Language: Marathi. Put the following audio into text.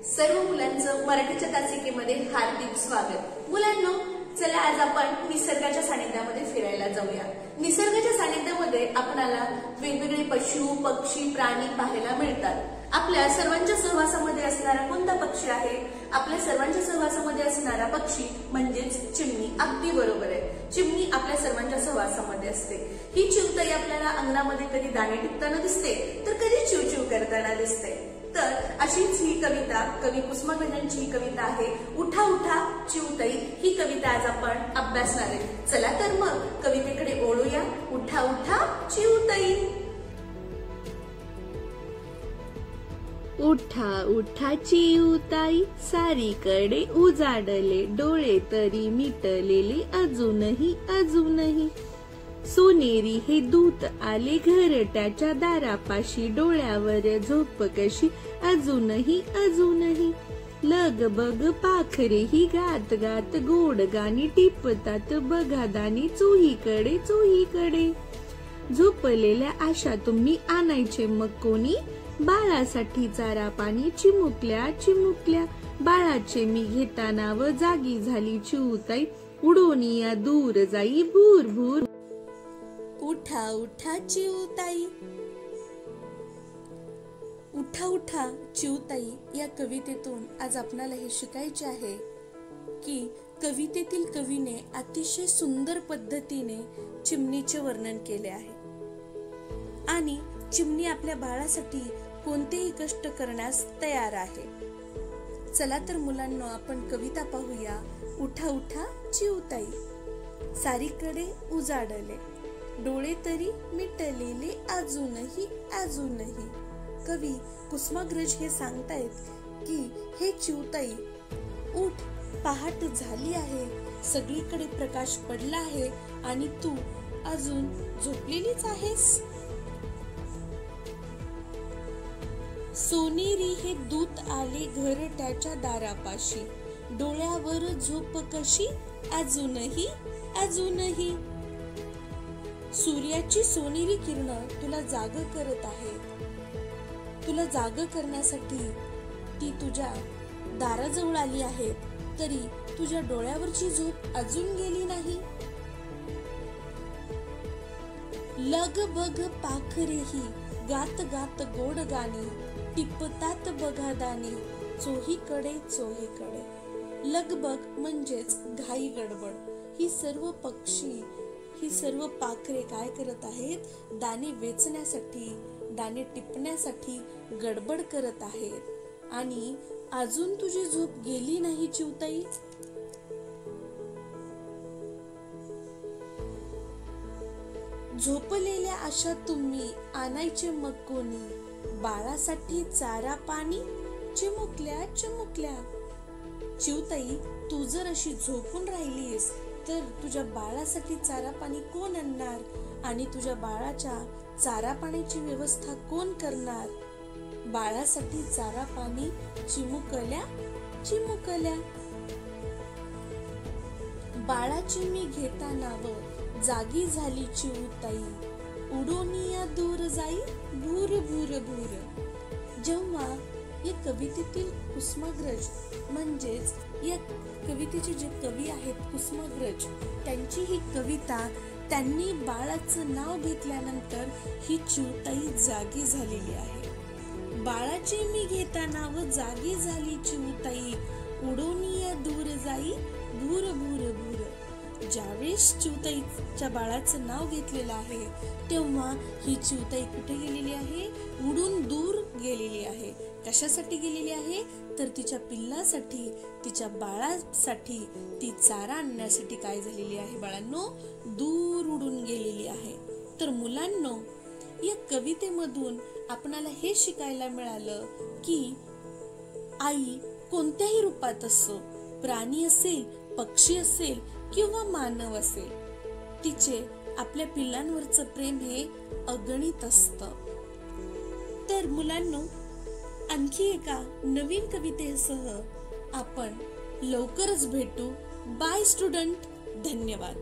सर्व मुलांचं मराठीच्या तासिकेमध्ये हार्दिक स्वागत। मुलांनो, चला आज आपण निसर्गाच्या सानिध्यामध्ये फिरायला जाऊया। निसर्गाच्या सानिध्यामध्ये आपल्याला वेगवेगळे पशु, पक्षी, प्राणी पाहायला मिळतात। आपल्या सर्वांच्या सहवासामध्ये असणारा कोणता पक्षी आहे? आपल्या सर्वांच्या सहवासामध्ये असणारा पक्षी म्हणजेच चिमणी। अगदी बरोबर आहे, चिमणी आपल्या सर्वांच्या सहवासामध्ये असते। ही चिवताई आपल्याला अंगणामध्ये कधी दाणे टिपताना दिसते तर कधी चिवचिव करताना दिसते। तर अशीच ही कविता कवी कुसुमाग्रजांची कविता आहे उठा उठा चिवताई। ही कविता आज आपण अभ्यासणार आहे। चला तर मग कवितेकडे वळूया। उठा उठा चिवताई। उठा उठा चिवताई, सारीकडे उजाडले डोळे तरी मिटलेले अजूनही अजूनही। सोनेरी हे दूत आले घरट्याच्या दारापाशी, डोळ्यावर झोप कशी अजूनही अजूनही। लगबग पाखरे ही गात गात गोड गाणी टिपतात, बघा दानी चोहीकडे चोहीकडे। झोपलेल्या आशा तुम्ही आणायचे मग कोणी, बाळासाठी चारा पाणी चिमुकल्या चिमुकल्या। बाळाचे मी घेताना व जागी झाली चिवताई, उडोनिया दूर जाई भूर भूर। उठा उठा चिवताई। उठा उठा चिवताई या कवितेतून आज आपणाला हे शिकायचे आहे की कवितेतील कवीने अतिशय सुंदर पद्धतीने चिमणीचे वर्णन केले आहे आणि चिमणी आपल्या बाळासाठी कोणतेही कष्ट करण्यास तयार आहे। चला तर मुलांनो, आपण कविता पाहूया। उठा उठा चिवताई, सारीकडे उजाडले डोळे तरी मिटलेले अजूनही अजूनही। कवी कुसुमाग्रज हे सांगतायत की हे चिवताई उठ, पहाट झाली आहे, सगळीकडे प्रकाश पडला आहे आणि तू अजून झोपलेलीच आहेस। सोनेरी हे दूत आले घरट्याच्या दारापाशी, डोळ्यावर झोप कशी अजूनही अजूनही। सूर्याची सोनेरी किरण तुला जाग करत आहे, तुला जाग करण्यासाठी ती तुझ्या दाराजवळ आली आहे, तरी तुझ्या डोळ्यावरची झोप अजून गेली नाही। लगबग पाखरेही गात गात गोड गाणी टिपतात, बघा दाणे चोहीकडे चोहीकडे। लगबग म्हणजेच घाई गडबड। ही सर्व पक्षी, ही सर्व पाखरे काय करत आहेत? दाणे वेचण्यासाठी, दाणे टिपण्यासाठी गडबड करत आहेत। आणि अजून तुझी झोप गेली नाही चिवताई। झोपलेल्या आशा तुम्ही आणायचे मग कोणी, बाळासाठी चारा पाणी चिमुकल्या चिमुकल्या। चिवताई, तू जर अशी झोपून राहिलीस तर तुझ्या बाळासाठी चारा पाणी कोण आणणार आणि तुझ्या बाळाच्या चारा पाण्याची व्यवस्था कोण करणार? बाळासाठी चारा पाणी चिमुकल्या चिमुकल्या। बाळाची मी घेताना व जागी झाली चिवताई, उडोनिया दूर जाई भूर भूर भूर। जेव्हा या कवितेतील कुसुमाग्रज म्हणजेच या कवितेचे जे कवी आहेत कुसुमाग्रज, त्यांची ही कविता त्यांनी बाळाचं नाव घेतल्यानंतर ही चिवताई जागी झालेली आहे। बाळाचे मी घेताना व जागी झाली चिवताई, उडोनिया दूर जाई भूर भूर भूर। ज्यावेळेस चिवताईच्या बाळाचं नाव घेतलेलं आहे तेव्हा ही चिवताई कुठे गेलेली आहे? उडून दूर गेलेली आहे। कशासाठी गेलेली आहे? तर तिच्या पिल्लासाठी, तिच्या बाळासाठी ती चारा आणण्यासाठी काय झालेली आहे बाळांनो? दूर उडून गेलेली आहे। तर मुलांनो, या कवितेमधून आपणाला हे शिकायला मिळालं की आई कोणत्याही रूपात असो, प्राणी असेल, पक्षी असेल किंवा मानव असेल, तिचे आपल्या पिल्लांवरचं प्रेम हे अगणित असतं। तर मुलांनो, आणखी एका नवीन कवितेसह आपण लवकरच भेटू। बाय स्टुडंट, धन्यवाद।